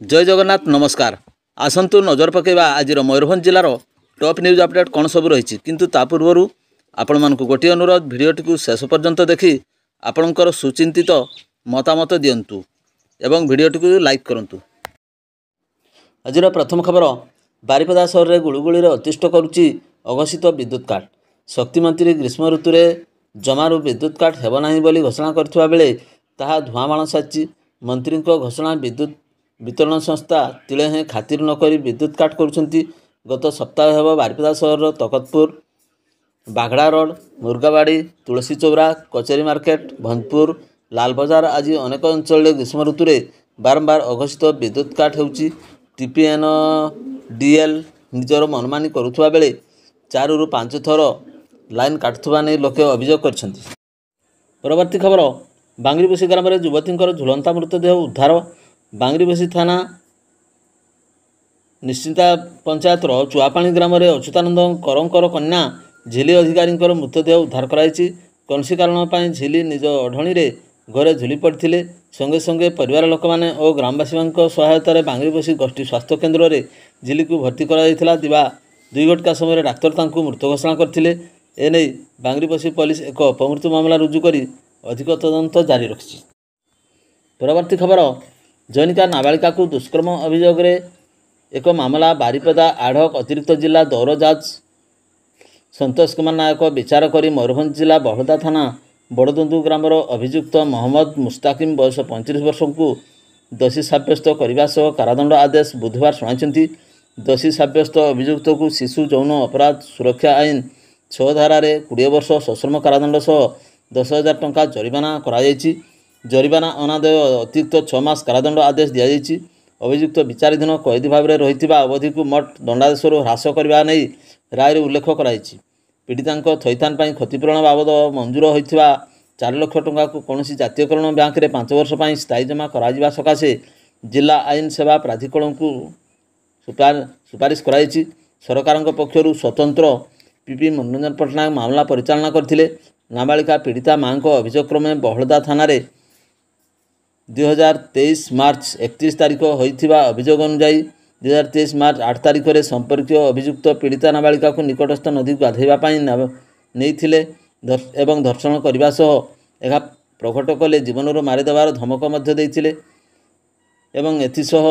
जय जगन्नाथ नमस्कार। आसंतु नजर पकेबा आज मयूरभंज जिलार टॉप न्यूज अपडेट कौन सब रही किंतु ता पूर्व आपण मानक गोटे अनुरोध भिडियोटी को शेष पर्यंत देखि आपणकर सुचिंतित मतामत दियंतु एवं भिडियोटी को लाइक करंतु। आज प्रथम खबर बारिपदा सहर में गुड़गुड़ी अतिष्ठ करुच्ची अघोषित विद्युत काट। शक्ति मंत्री ग्रीष्म ऋतु में जमारू विद्युत काट हेब नाही बोली घोषणा करथिबा बेले ताहा धुआमाण साची। मंत्री घोषणा विद्युत वितरण संस्था तिले हें खातिर नक विद्युत काट करुछंती। गत सप्ताह हेब बारिपदा सहर तकतपुर बाघड़ा रोड मुर्गाबाड़ी तुलसी चौरा कचेरी मार्केट भंजपुर लाल बजार आज अनेक अंचल ग्रीष्म ऋतु में बारंबार अघोषित विद्युत काट होउची। टीपीएन डीएल निजर मनमानी करुवा बेले 4 ରୁ 5 थर लाइन काटुवा नहीं लोके अभियोग करछंती। परवर्ती खबर बांगरीबोसी ग्राम में युवती झुलंता मृतदेह उद्धार। बांगरीबोसी थाना निश्चिंता पंचायत चुआपाणी ग्राम में अच्युतानंद करंकर कन्या झिली अधिकारी मृतदेह उद्धार कराई। कौनसी कारण झिली निज अढणी घरे झुली पड़ते संगे संगे परिवार लोक मैंने और ग्रामवासी सहायतार बांगरीबोसी गोष्ठी स्वास्थ्य केन्द्र में झिली को भर्ती करा दिवा 2 घटिका समय डाक्तर तांकु मृत घोषणा करथिले। एने बांगरीबोसी पुलिस एक अपमृत्यु मामला रुजु करी अधिक तदंत जारी रखिछि। परवर्ती खबर जैनिका नाबालिका को दुष्कर्म अभियोग एक मामला बारिपदा आढक अतिरिक्त जिला दौर जज संतोष कुमार नायक विचार करी मयूरभंज जिला बहलदा थाना बड़दुंदु ग्रामर अभियुक्त मोहम्मद मुस्ताकिम बयस 35 वर्ष को दोषी साब्यस्त करने सह कारादंड आदेश बुधवार शुणाई। दोषी साब्यस्त अभियुक्त को शिशु यौन अपराध सुरक्षा आईन 6 धारा 20 वर्ष सश्रम कारादंड सह 10,000 टंका जरिमाना कराई। जरिमाना अनादय अतिरिक्त 6 मास कारादंड आदेश दि अभियुक्त विचाराधीन कैदी भाव में रही अवधि को मोट दंडादेश ह्रास करने नहीं राय उल्लेख कराई। पीड़िता थैथान क्षतिपूरण बाबद मंजूर होता 4 लाख टंका को कौन जातीयकरण बैंक में 5 वर्ष स्थायी जमा करा सकाशे जिला आईन सेवा प्राधिकरण को सुपारिश कराई। सरकार पक्षर स्वतंत्र पीपी मनोरंजन पट्टनायक मामला परिचालना करथिले। नाबालिका पीड़िता मां अभियोग क्रमे बहलदा थाना 2023 मार्च 31 तारिख होइथिबा अभियोग अनुसार 2023 मार्च 8 तारिख में संपर्क अभियुक्त पीड़िता नाबालिका को निकटस्थ नदी को गाधेवा नहीं एवं धर्षण करने सह यह प्रकट कले जीवन मारिदेवार धमक देते एवं एथिसह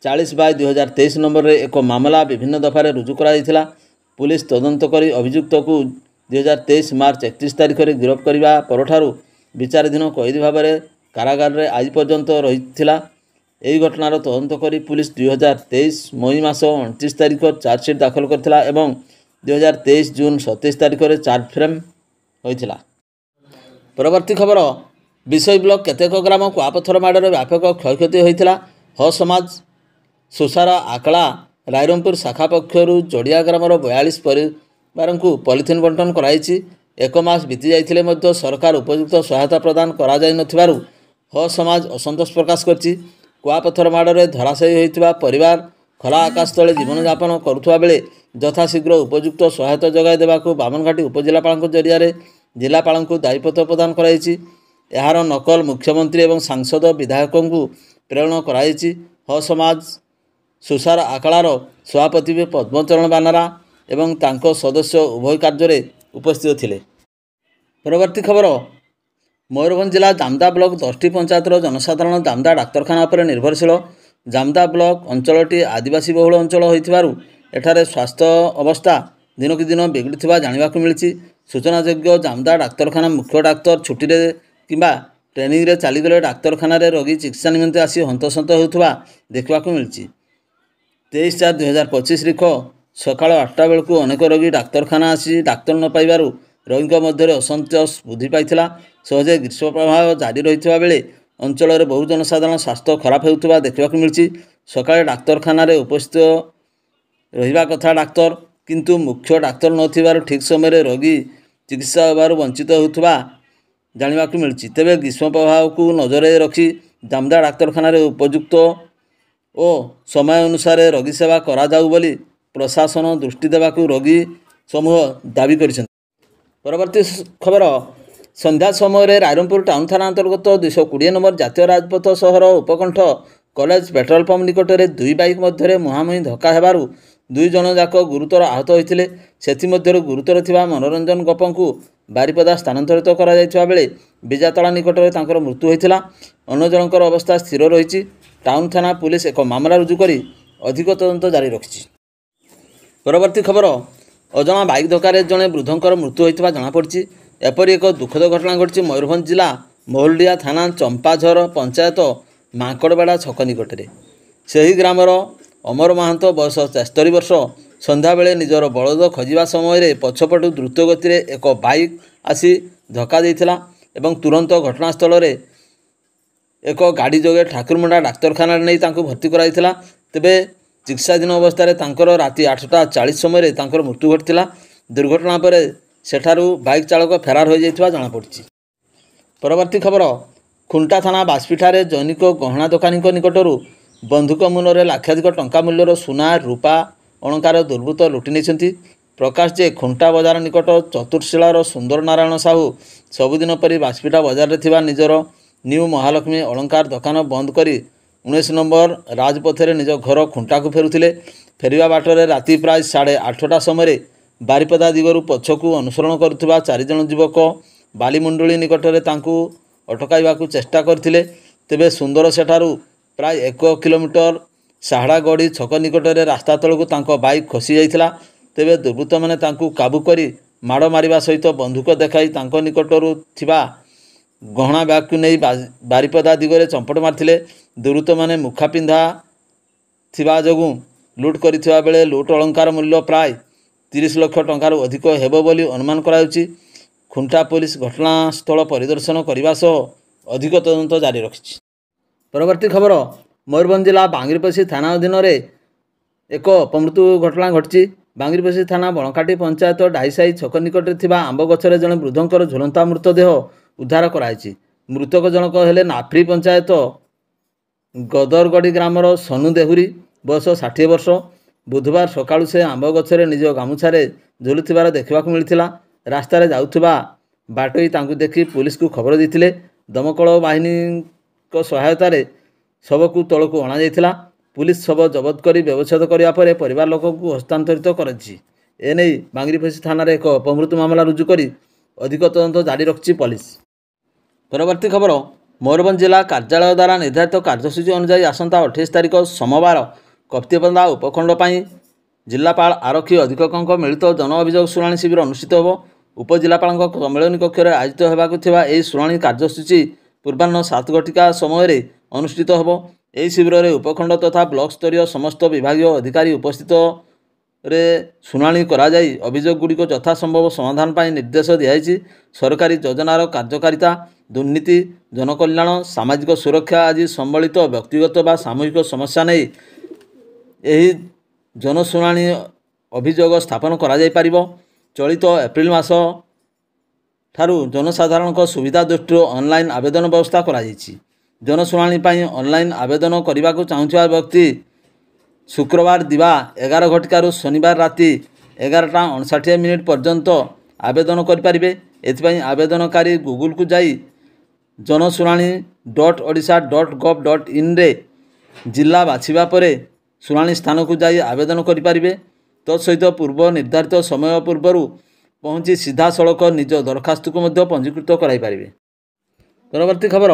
40/2023 नंबर एक मामला विभिन्न दफारे रुजु करा। पुलिस तदंत करी अभियुक्त को 2023 मार्च 31 तारिख में गिरफ्त करने परठारू विचाराधीन कैदी भाव में कारागार में आज पर्यंत रही। यही घटनार तदंत करी पुलिस 2023 मई मास 29 तारिख चार्जसीट दाखल करथिला एवं 2023 जून 27 तारिख में चार्ज फ्रेम होइथिला। परवर्ती खबर विषय ब्लॉक केतेक ग्राम कुआपथर माड़े व्यापक क्षयक्षति होइथिला। ह समाज सुसार आकड़ा रायरंगपुर शाखा पक्षर जोड़िया ग्रामर 42 परिवार को पॉलिथिन बंटन कराई। 1 मास बीती जाइथिले मध्य सरकार उपयुक्त सहायता प्रदान करा जाय नथिबारु ह समाज असंतोष प्रकाश करछि। कुआपथर माड़े धराशायी होइथिबा परिवार खला आकाश तले जीवन यापन करुवा बेले यथाशीघ्र उपयुक्त सहायता जगाई देवाक बामनघाटी उपजिलापाल जरिया जिलापाल को दायित्व प्रदान कराई। यार नकल मुख्यमंत्री एवं सांसद विधायकों को प्रेरण कराई। ह समाज सुसार आकड़ार सभापति पद्मचरण बानारा एवं तांको सदस्य उभय कार्य उपस्थित थिले। परवर्ती खबर मयूरभंज जिला जामदा ब्लॉक 10टी पंचायतर जनसाधारण जामदा डाक्तरखाना पर निर्भरशील। जामदा ब्लॉक अंचलटी आदिवासी बहुल अंचल होइथिबारु एठारे स्वास्थ्य अवस्था दिनक दिन बिगड़ुवा जानिबाकु मिलिछि। सूचनायोग्य जामदा डाक्तरखाना मुख्य डाक्तर छुट्टी किंबा ट्रेनिंग रे चलीगले डाक्तरखाना रोगी चिकित्सा निमंते आसी हंतसंत होउथबा देखबाकु मिलिछि। 23/4/2025 तारिख सकाळ 8टा बेलू अनेक रोगी डाक्तरखाना आसी डाक्तर न पाइबारु रोगी मध्य असंतोष वृद्धि पाइथिला। सहजे ग्रीष्म प्रभाव जारी रही बेले अंचल में बहु जनसाधारण स्वास्थ्य खराब होता देखा मिली। सकाळे डाक्तरखाना उपस्थित रहिबा कथा डाक्तर किंतु मुख्य डाक्तर नथिबारु ठीक समय रोगी चिकित्सा होबारु वंचित होता जानिबा मिली। तेबे ग्रीष्म प्रभाव को नजर रखी जामदा डाक्तरखाना उपयुक्त और समय अनुसार रोगी सेवा करा जाऊ बोली प्रशासन दृष्टि देवाकू रोगी समूह दाबी करिसेंति। परवर्ती खबर ସନ୍ଧ୍ୟା ସମୟରେ ରାଇରଙ୍ଗପୁର ଟାଉନ୍ ଥାନା ଅନ୍ତର୍ଗତ 220 ନମ୍ବର ଜାତୀୟ ରାଜପଥ ସହର ଉପକଣ୍ଠ କଲେଜ ପେଟ୍ରୋଲ ପମ୍ପ ନିକଟରେ ଦୁଇ ବାଇକ୍ ମଧ୍ୟରେ ମୁହାଁମୁହିଁ ଧକ୍କା ହେବାରୁ 2 ଜଣ ଯାକ ଗୁରୁତର ଆହତ ହୋଇଥିଲେ। ସେଥିମଧ୍ୟରୁ ଗୁରୁତର ଥିବା ମନୋରଞ୍ଜନ ଗୋପଙ୍କୁ ବାରିପଦା ସ୍ଥାନାନ୍ତରିତ କରାଯାଇଥିବା ବେଳେ ବିଜାତଳା ନିକଟରେ ତାଙ୍କର ମୃତ୍ୟୁ ହୋଇଥିଲା। ଅନ୍ୟ ଜଣଙ୍କର ଅବସ୍ଥା ସ୍ଥିର ରହିଛି। ଟାଉନ୍ ଥାନା ପୁଲିସ ଏକ ମାମଲା ରୁଜୁ କରି ଅଧିକ ତଦନ୍ତ ଜାରି ରଖିଛି। ପରବର୍ତ୍ତୀ ଖବର, ଅଜଣା ବାଇକ୍ ଧକ୍କାରେ ଜଣେ ବୃଦ୍ଧଙ୍କର ମୃତ୍ୟୁ ହୋଇଥିବା ଜଣାପଡ଼ିଛି। ଏପରି ଏକ ଦୁଃଖଦ ଘଟଣା ଘଟିଛି ମୟୂରଭଞ୍ଜ ଜିଲ୍ଲା ମହୁଲଡ଼ିହା ଥାନା ଚମ୍ପାଝର ପଞ୍ଚାୟତ ମାଙ୍କଡ଼ବେଡ଼ା ଛକ ନିକଟରେ। ସେହି ଗ୍ରାମର ଅମର ମହାନ୍ତ ବୟସ 73 ବର୍ଷ ସନ୍ଧ୍ୟାବେଳେ ନିଜର ବଳଦ ଖୋଜିବା ସମୟରେ ପଛପଟୁ ଦ୍ରୁତ ଗତିରେ ଏକ ବାଇକ୍ ଆସି ଧକ୍କା ଦେଇଥିଲା ଏବଂ ତୁରନ୍ତ ଘଟଣାସ୍ଥଳରେ ଏକ ଗାଡ଼ି ଯୋଗେ ଠାକୁରମୁଣ୍ଡା ଡାକ୍ତରଖାନାରେ ନେଇ ତାଙ୍କୁ ଭର୍ତ୍ତି କରାଯାଇଥିଲା। ତେବେ ଚିକିତ୍ସାଧୀନ ଅବସ୍ଥାରେ ତାଙ୍କର ରାତି 8:40 ସମୟରେ ତାଙ୍କର ମୃତ୍ୟୁ ଘଟିଥିଲା। ଦୁର୍ଘଟଣା ପରେ ସେଠାରୁ ବାଇକ୍ ଚାଳକ ଫେରାର ହୋଇଯାଇଥିବା ଜଣାପଡ଼ିଛି। ପରବର୍ତ୍ତୀ ଖବର, ଖୁଣ୍ଟା ଥାନା ବାସପିଠାରେ ଜୈନିକ ଗହଣା ଦୋକାନୀଙ୍କ ନିକଟରୁ ବନ୍ଧୁକ ମୁନରେ ଲକ୍ଷାଧିକ ଟଙ୍କା ମୂଲ୍ୟର ସୁନା ରୂପା ଅଳଙ୍କାର ଦୁର୍ବୃତ୍ତ ଲୁଟି ନେଇଛନ୍ତି। ପ୍ରକାଶ ଯେ ଖୁଣ୍ଟା ବଜାର ନିକଟ ଚତୁର୍ଶିଳାର ସୁନ୍ଦର ନାରାୟଣ ସାହୁ ସବୁଦିନ ପରି ବାସପିଠା ବଜାରରେ ଥିବା ନିଜର ନ୍ୟୁ ମହାଲକ୍ଷ୍ମୀ ଅଳଙ୍କାର ଦୋକାନ ବନ୍ଦ କରି 19 ନମ୍ବର ରାଜପଥରେ ନିଜ ଘର ଖୁଣ୍ଟାକୁ ଫେରୁଥିଲେ। ଫେରିବା ବାଟରେ ରାତି ପ୍ରାୟ 8:30 ସମୟରେ ବାରିପଦା ଦିଗରୁ ପଛକୁ ଅନୁସରଣ କରୁଥିବା 4 ଜଣ ଯୁବକ ବାଲିମୁଣ୍ଡଳି ନିକଟରେ ତାଙ୍କୁ ଅଟକାଇବାକୁ ଚେଷ୍ଟା କରିଥିଲେ। ତେବେ ସୁନ୍ଦର ସେଠାରୁ ପ୍ରାୟ 1 କିଲୋମିଟର ସାହାଡ଼ାଗଡ଼ି ଛକ ନିକଟରେ ରାସ୍ତା ତଳକୁ ତାଙ୍କ ବାଇକ୍ ଖସି ଯାଇଥିଲା। ତେବେ ଦୁର୍ବୃତ୍ତମାନେ ତାଙ୍କୁ କାବୁ କରି ମାଡ଼ ମାରିବା ସହିତ ବନ୍ଧୁକ ଦେଖାଇ ତାଙ୍କ ନିକଟରୁ ଥିବା ଗହଣା ବ୍ୟାଗକୁ ନେଇ ବାରିପଦା ଦିଗରେ ଚମ୍ପଟ ମାରିଥିଲେ। ଦୁର୍ବୃତ୍ତମାନେ ମୁଖା ପିନ୍ଧା ଥିବା ଯୋଗୁଁ ଲୁଟ୍ କରିଥିବା ବେଳେ ଲୁଟ୍ ଅଳଙ୍କାର ମୂଲ୍ୟ ପ୍ରାୟ 30 ଲକ୍ଷ ଟଙ୍କାରୁ ଅଧିକ ହେବ ବୋଲି ଅନୁମାନ କରାଯାଉଛି। ଖୁଣ୍ଟା ପୋଲିସ ଘଟଣାସ୍ଥଳ ପରିଦର୍ଶନ କରିବା ସହ ଅଧିକ ତଦନ୍ତ ଜାରି ରଖିଛି। ପରବର୍ତ୍ତୀ ଖବର, ମୟୂରଭଞ୍ଜ ଜିଲ୍ଲା ବାଙ୍ଗିରିପୋଷି ଥାନା ଅଧୀନରେ ଏକ ଅପମୃତ୍ୟୁ ଘଟଣା ଘଟିଛି। ବାଙ୍ଗିରିପୋଷି ଥାନା ବଣକାଟି ପଞ୍ଚାୟତ ଡାଇସାହି ଛକ ନିକଟରେ ଥିବା ଆମ୍ବ ଗଛରେ ଜଣେ ବୃଦ୍ଧଙ୍କର ଝୁଲନ୍ତା ମୃତଦେହ ଉଦ୍ଧାର କରାଯାଇଛି। ମୃତକ ଜଣକ ହେଲେ ନାଫ୍ରି ପଞ୍ଚାୟତ ଗଦରଗଡ଼ି ଗ୍ରାମର ସନୁ ଦେହୁରୀ ବୟସ 60 ବର୍ଷ। ବୁଧବାର ସକାଳୁ ସେ ଆମ୍ବ ଗଛରେ ନିଜ ଗାମୁଛାରେ ଝୁଲୁଥିବାର ଦେଖିବାକୁ ମିଳିଥିଲା। ରାସ୍ତାରେ ଯାଉଥିବା ବାଟୋଇ ତାଙ୍କୁ ଦେଖି ପୁଲିସକୁ ଖବର ଦେଇଥିଲେ। ଦମକଳ ବାହିନୀଙ୍କ ସହାୟତାରେ ଶବକୁ ତଳକୁ ଅଣାଯାଇଥିଲା। ପୁଲିସ ଶବ ଜବତ କରି ବ୍ୟବଚ୍ଛେଦ କରିବା ପରେ ପରିବାର ଲୋକଙ୍କୁ ହସ୍ତାନ୍ତରିତ କରିଛି। ଏନେଇ ବାଙ୍ଗିରିପୋଷି ଥାନାରେ ଏକ ଅପମୃତ୍ୟୁ ମାମଲା ରୁଜୁ କରି ଅଧିକ ତଦନ୍ତ ଜାରି ରଖିଛି ପୋଲିସ। ପରବର୍ତ୍ତୀ ଖବର, ମୟୂରଭଞ୍ଜ ଜିଲ୍ଲା କାର୍ଯ୍ୟାଳୟ ଦ୍ୱାରା ନିର୍ଦ୍ଧାରିତ କାର୍ଯ୍ୟସୂଚୀ ଅନୁଯାୟୀ ଆସନ୍ତା 28 ତାରିଖ ସୋମବାର କପ୍ତିବନ୍ଧା ଉପଖଣ୍ଡ ପାଇଁ ଜିଲ୍ଲାପାଳ ଆରକ୍ଷୀ ଅଧୀକ୍ଷକଙ୍କ ମିଳିତ ଜନ ଅଭିଯୋଗ ଶୁଣାଣି ଶିବିର ଅନୁଷ୍ଠିତ ହେବ। ଉପଜିଲ୍ଲାପାଳଙ୍କ ସମ୍ମିଳନୀ କକ୍ଷରେ ଆୟୋଜିତ ହେବାକୁ ଥିବା ଏହି ଶୁଣାଣି କାର୍ଯ୍ୟସୂଚୀ ପୂର୍ବାହ୍ନ 7 ଘଟିକା ସମୟରେ ଅନୁଷ୍ଠିତ ହେବ। ଏହି ଶିବିରରେ ଉପଖଣ୍ଡ ତଥା ବ୍ଲକ ସ୍ତରୀୟ ସମସ୍ତ ବିଭାଗୀୟ ଅଧିକାରୀ ଉପସ୍ଥିତରେ ଶୁଣାଣି କରାଯାଇ ଅଭିଯୋଗଗୁଡ଼ିକ ଯଥାସମ୍ଭବ ସମାଧାନ ପାଇଁ ନିର୍ଦ୍ଦେଶ ଦିଆଯାଇଛି। ସରକାରୀ ଯୋଜନାର କାର୍ଯ୍ୟକାରିତା, ଦୁର୍ନୀତି, ଜନକଲ୍ୟାଣ, ସାମାଜିକ ସୁରକ୍ଷା ଆଦି ସମ୍ବଳିତ ବ୍ୟକ୍ତିଗତ ବା ସାମୂହିକ ସମସ୍ୟା ନେଇ ଏହି ଜନଶୁଣାଣି ଅଭିଯୋଗ ସ୍ଥାପନ କରାଯାଇପାରିବ। ଚଳିତ ଏପ୍ରିଲ ମାସ ଠାରୁ ଜନସାଧାରଣଙ୍କ ସୁବିଧା ଦୃଷ୍ଟିରୁ ଅନଲାଇନ୍ ଆବେଦନ ବ୍ୟବସ୍ଥା କରାଯାଇଛି। ଜନଶୁଣାଣି ପାଇଁ ଅନଲାଇନ୍ ଆବେଦନ କରିବାକୁ ଚାହୁଁଥିବା ବ୍ୟକ୍ତି ଶୁକ୍ରବାର ଦିବା 11 ଘଟିକାରୁ ଶନିବାର ରାତି 11:59 ପର୍ଯ୍ୟନ୍ତ ଆବେଦନ କରିପାରିବେ। ଏଥିପାଇଁ ଆବେଦନକାରୀ ଗୁଗୁଲକୁ ଯାଇ janashunani.odisha.gov.in ଜିଲ୍ଲା ବାଛିବା ପରେ ଶୁଣାଣି ସ୍ଥାନକୁ ଯାଇ ଆବେଦନ କରିପାରିବେ। ତତ୍ସହିତ ପୂର୍ବ ନିର୍ଦ୍ଧାରିତ ସମୟ ପୂର୍ବରୁ ପହଞ୍ଚି ସିଧାସଳଖ ନିଜ ଦରଖାସ୍ତକୁ ମଧ୍ୟ ପଞ୍ଜୀକୃତ କରାଇପାରିବେ। ପରବର୍ତ୍ତୀ ଖବର,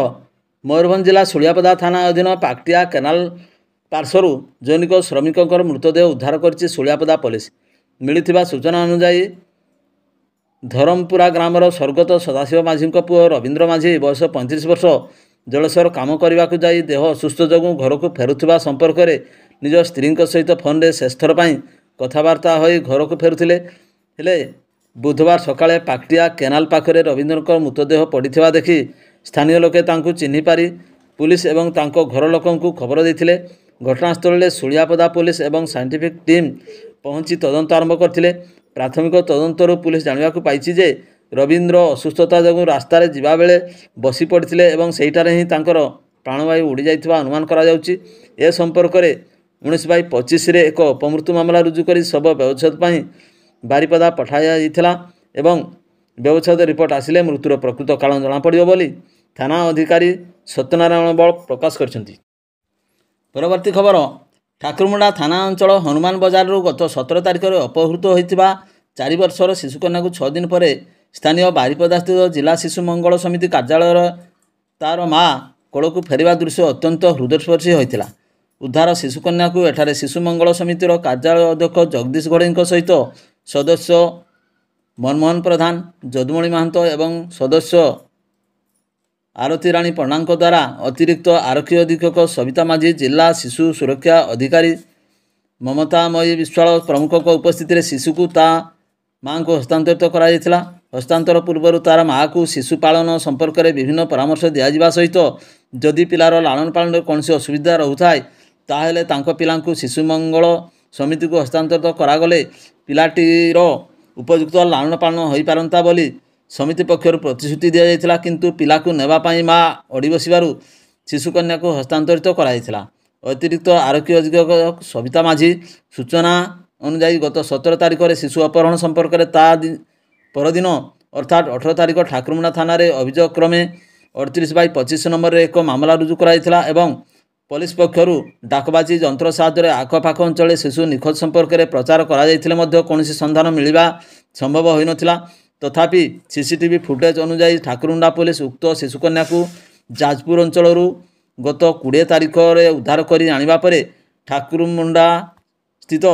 ମୟୂରଭଞ୍ଜ ଜିଲ୍ଲା ସୁଳିଆପଦା ଥାନା ଅଧୀନ ପାକଟିଆ କେନାଲ ପାର୍ଶ୍ୱରୁ ଜୈନିକ ଶ୍ରମିକଙ୍କର ମୃତଦେହ ଉଦ୍ଧାର କରିଛି ସୁଳିଆପଦା ପୋଲିସ। ମିଳିଥିବା ସୂଚନା ଅନୁଯାୟୀ ଧରମପୁରା ଗ୍ରାମର ସ୍ୱର୍ଗତ ସଦାଶିବ ମାଝୀଙ୍କ ପୁଅ ରବୀନ୍ଦ୍ର ମାଝୀ ବୟସ 35 ବର୍ଷ ଜଳେଶ୍ୱର କାମ କରିବାକୁ ଯାଇ ଦେହ ଅସୁସ୍ଥ ଯୋଗୁଁ ଘରକୁ ଫେରୁଥିବା ସମ୍ପର୍କରେ ନିଜ ସ୍ତ୍ରୀଙ୍କ ସହିତ ଫୋନରେ ଶେଷଥର ପାଇଁ କଥାବାର୍ତ୍ତା ହୋଇ ଘରକୁ ଫେରୁଥିଲେ। ହେଲେ ବୁଧବାର ସକାଳେ ପାକଟିଆ କେନାଲ ପାଖରେ ରବୀନ୍ଦ୍ରଙ୍କ ମୃତଦେହ ପଡ଼ିଥିବା ଦେଖି ସ୍ଥାନୀୟ ଲୋକେ ତାଙ୍କୁ ଚିହ୍ନି ପାରି ପୁଲିସ ଏବଂ ତାଙ୍କ ଘର ଲୋକଙ୍କୁ ଖବର ଦେଇଥିଲେ। ଘଟଣାସ୍ଥଳରେ ସୁଳିଆପଦା ପୁଲିସ ଏବଂ ସାଇଣ୍ଟିଫିକ୍ ଟିମ୍ ପହଞ୍ଚି ତଦନ୍ତ ଆରମ୍ଭ କରିଥିଲେ। ପ୍ରାଥମିକ ତଦନ୍ତରୁ ପୁଲିସ ଜାଣିବାକୁ ପାଇଛି ଯେ ରବୀନ୍ଦ୍ର ଅସୁସ୍ଥତା ଯୋଗୁଁ ରାସ୍ତାରେ ଯିବାବେଳେ ବସି ପଡ଼ିଥିଲେ ଏବଂ ସେହିଠାରେ ହିଁ ତାଙ୍କର ପ୍ରାଣବାୟୁ ଉଡ଼ିଯାଇଥିବା ଅନୁମାନ କରାଯାଉଛି। ଏ ସମ୍ପର୍କରେ 19/25ରେ ଏକ ଅପମୃତ୍ୟୁ ମାମଲା ରୁଜୁ କରି ଶବ ବ୍ୟବଚ୍ଛେଦ ପାଇଁ ବାରିପଦା ପଠାଯାଇଥିଲା ଏବଂ ବ୍ୟବଚ୍ଛେଦ ରିପୋର୍ଟ ଆସିଲେ ମୃତ୍ୟୁର ପ୍ରକୃତ କାରଣ ଜଣାପଡ଼ିବ ବୋଲି ଥାନା ଅଧିକାରୀ ସତ୍ୟନାରାୟଣ ବଳ ପ୍ରକାଶ କରିଛନ୍ତି। ପରବର୍ତ୍ତୀ ଖବର, ଠାକୁରମୁଣ୍ଡା ଥାନା ଅଞ୍ଚଳ ହନୁମାନ ବଜାରରୁ ଗତ 17 ତାରିଖରେ ଅପହୃତ ହୋଇଥିବା 4 ବର୍ଷର ଶିଶୁକନ୍ୟାକୁ 6 ଦିନ ପରେ ସ୍ଥାନୀୟ ବାରିପଦାସ୍ଥିତ ଜିଲ୍ଲା ଶିଶୁ ମଙ୍ଗଳ ସମିତି କାର୍ଯ୍ୟାଳୟରେ ତାର ମା କୋଳକୁ ଫେରିବା ଦୃଶ୍ୟ ଅତ୍ୟନ୍ତ ହୃଦୟସ୍ପର୍ଶୀ ହୋଇଥିଲା। ଉଦ୍ଧାର ଶିଶୁକନ୍ୟାକୁ ଏଠାରେ ଶିଶୁ ମଙ୍ଗଳ ସମିତିର କାର୍ଯ୍ୟାଳୟ ଅଧ୍ୟକ୍ଷ ଜଗଦୀଶ ଘଡ଼େଇଙ୍କ ସହିତ ସଦସ୍ୟ ମନମୋହନ ପ୍ରଧାନ, ଯଦୁମଣି ମହାନ୍ତ ଏବଂ ସଦସ୍ୟ ଆରତୀ ରାଣୀ ପଣ୍ଡାଙ୍କ ଦ୍ୱାରା ଅତିରିକ୍ତ ଆରକ୍ଷୀ ଅଧୀକ୍ଷକ ସବିତା ମାଝୀ, ଜିଲ୍ଲା ଶିଶୁ ସୁରକ୍ଷା ଅଧିକାରୀ ମମତାମୟୀ ବିଶ୍ୱାଳ ପ୍ରମୁଖଙ୍କ ଉପସ୍ଥିତିରେ ଶିଶୁକୁ ତା ମାଆଙ୍କୁ ହସ୍ତାନ୍ତରିତ କରାଯାଇଥିଲା। ହସ୍ତାନ୍ତର ପୂର୍ବରୁ ତାର ମାଆକୁ ଶିଶୁ ପାଳନ ସମ୍ପର୍କରେ ବିଭିନ୍ନ ପରାମର୍ଶ ଦିଆଯିବା ସହିତ ଯଦି ପିଲାର ଲାଳନ ପାଳନରେ କୌଣସି ଅସୁବିଧା ରହୁଥାଏ ତାହେଲେ ତାଙ୍କ ପିଲାଙ୍କୁ ଶିଶୁ ମଙ୍ଗଳ ସମିତିକୁ ହସ୍ତାନ୍ତରିତ କରାଗଲେ ପିଲାଟିର ଉପଯୁକ୍ତ ଲାଳନ ପାଳନ ହୋଇପାରନ୍ତା ବୋଲି ସମିତି ପକ୍ଷରୁ ପ୍ରତିଶ୍ରୁତି ଦିଆଯାଇଥିଲା। କିନ୍ତୁ ପିଲାକୁ ନେବା ପାଇଁ ମା ଅଡ଼ି ବସିବାରୁ ଶିଶୁକନ୍ୟାକୁ ହସ୍ତାନ୍ତରିତ କରାଯାଇଥିଲା। ଅତିରିକ୍ତ ଆରକ୍ଷୀ ଅଧୀକ୍ଷକ ସବିତା ମାଝୀ ସୂଚନା ଅନୁଯାୟୀ ଗତ 17 ତାରିଖରେ ଶିଶୁ ଅପହରଣ ସମ୍ପର୍କରେ ତା ପରଦିନ ଅର୍ଥାତ୍ 18 ତାରିଖ ଠାକୁରମୁଣ୍ଡା ଥାନାରେ ଅଭିଯୋଗ କ୍ରମେ 38/25 ନମ୍ବରରେ ଏକ ମାମଲା ରୁଜୁ କରାଯାଇଥିଲା ଏବଂ ପୋଲିସ ପକ୍ଷରୁ ଡାକବାଜି ଯନ୍ତ୍ର ସାହାଯ୍ୟରେ ଆଖପାଖ ଅଞ୍ଚଳରେ ଶିଶୁ ନିଖୋଜ ସମ୍ପର୍କରେ ପ୍ରଚାର କରାଯାଇଥିଲେ ମଧ୍ୟ କୌଣସି ସନ୍ଧାନ ମିଳିବା ସମ୍ଭବ ହୋଇନଥିଲା। ତଥାପି ସିସିଟିଭି ଫୁଟେଜ୍ ଅନୁଯାୟୀ ଠାକୁରମୁଣ୍ଡା ପୋଲିସ ଉକ୍ତ ଶିଶୁକନ୍ୟାକୁ ଯାଜପୁର ଅଞ୍ଚଳରୁ ଗତ 20 ତାରିଖରେ ଉଦ୍ଧାର କରି ଆଣିବା ପରେ ଠାକୁରମୁଣ୍ଡା ସ୍ଥିତ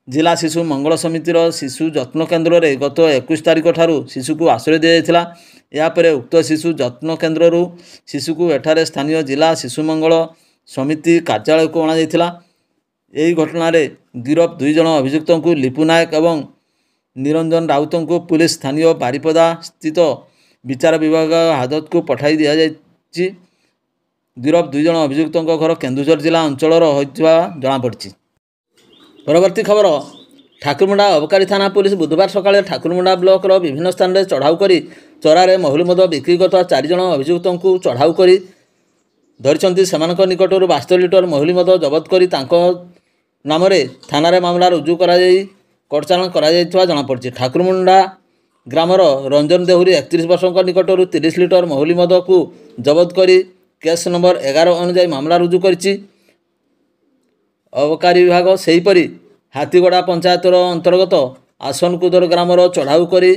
ଜିଲ୍ଲା ଶିଶୁ ମଙ୍ଗଳ ସମିତିର ଶିଶୁ ଯତ୍ନ କେନ୍ଦ୍ରରେ ଗତ 21 ତାରିଖ ଠାରୁ ଶିଶୁକୁ ଆଶ୍ରୟ ଦିଆଯାଇଥିଲା। ଏହାପରେ ଉକ୍ତ ଶିଶୁ ଯତ୍ନ କେନ୍ଦ୍ରରୁ ଶିଶୁକୁ ଏଠାରେ ସ୍ଥାନୀୟ ଜିଲ୍ଲା ଶିଶୁ ମଙ୍ଗଳ ସମିତି କାର୍ଯ୍ୟାଳୟକୁ ଅଣାଯାଇଥିଲା। ଏହି ଘଟଣାରେ ଗିରଫ 2 ଜଣ ଅଭିଯୁକ୍ତଙ୍କୁ ଲିପୁ ନାୟକ ଏବଂ ନିରଞ୍ଜନ ରାଉତଙ୍କୁ ପୁଲିସ ସ୍ଥାନୀୟ ବାରିପଦା ସ୍ଥିତ ବିଚାର ବିଭାଗ ହାଜତକୁ ପଠାଇ ଦିଆଯାଇଛି। ଗିରଫ 2 ଜଣ ଅଭିଯୁକ୍ତଙ୍କ ଘର କେନ୍ଦୁଝର ଜିଲ୍ଲା ଅଞ୍ଚଳର ହୋଇଥିବା ଜଣାପଡ଼ିଛି। ପରବର୍ତ୍ତୀ ଖବର, ଠାକୁରମୁଣ୍ଡା ଅବକାରୀ ଥାନା ପୁଲିସ ବୁଧବାର ସକାଳେ ଠାକୁରମୁଣ୍ଡା ବ୍ଲକର ବିଭିନ୍ନ ସ୍ଥାନରେ ଚଢ଼ାଉ କରି ଚୋରାରେ ମହୁଲି ମଦ ବିକ୍ରି କରୁଥିବା 4 ଜଣ ଅଭିଯୁକ୍ତଙ୍କୁ ଚଢ଼ାଉ କରି ଧରିଛନ୍ତି। ସେମାନଙ୍କ ନିକଟରୁ 72 ଲିଟର ମହୁଲି ମଦ ଜବତ କରି ତାଙ୍କ ନାମରେ ଥାନାରେ ମାମଲା ରୁଜୁ କରାଯାଇ କୋର୍ଟ ଚାଲାଣ କରାଯାଇଥିବା ଜଣାପଡ଼ିଛି। ଠାକୁରମୁଣ୍ଡା ଗ୍ରାମର ରଞ୍ଜନ ଦେହୁରୀ 31 ବର୍ଷଙ୍କ ନିକଟରୁ 30 ଲିଟର ମହୁଲି ମଦକୁ ଜବତ କରି କେସ୍ ନମ୍ବର 11 ଅନୁଯାୟୀ ମାମଲା ରୁଜୁ କରିଛି ଅବକାରୀ ବିଭାଗ। ସେହିପରି ହାତୀଗଡ଼ା ପଞ୍ଚାୟତର ଅନ୍ତର୍ଗତ ଆସନକୁଦର ଗ୍ରାମର ଚଢ଼ାଉ କରି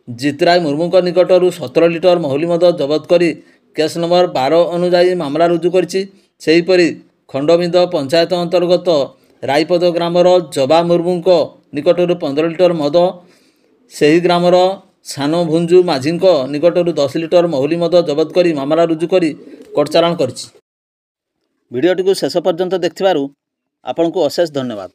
ଜିତରାୟ ମୁର୍ମୁଙ୍କ ନିକଟରୁ 17 ଲିଟର ମହୁଲି ମଦ ଜବତ କରି କେସ୍ ନମ୍ବର 12 ଅନୁଯାୟୀ ମାମଲା ରୁଜୁ କରିଛି। ସେହିପରି ଖଣ୍ଡବିନ୍ଦ ପଞ୍ଚାୟତ ଅନ୍ତର୍ଗତ ରାଇପଦ ଗ୍ରାମର ଜବା ମୁର୍ମୁଙ୍କ ନିକଟରୁ 15 ଲିଟର ମଦ, ସେହି ଗ୍ରାମର ସାନ ଭୁଞ୍ଜୁ ମାଝୀଙ୍କ ନିକଟରୁ 10 ଲିଟର ମହୁଲି ମଦ ଜବତ କରି ମାମଲା ରୁଜୁ କରି କୋର୍ଟ ଚାଲାଣ କରିଛି। ଭିଡ଼ିଓଟିକୁ ଶେଷ ପର୍ଯ୍ୟନ୍ତ ଦେଖିଥିବାରୁ ଆପଣଙ୍କୁ ଅଶେଷ ଧନ୍ୟବାଦ।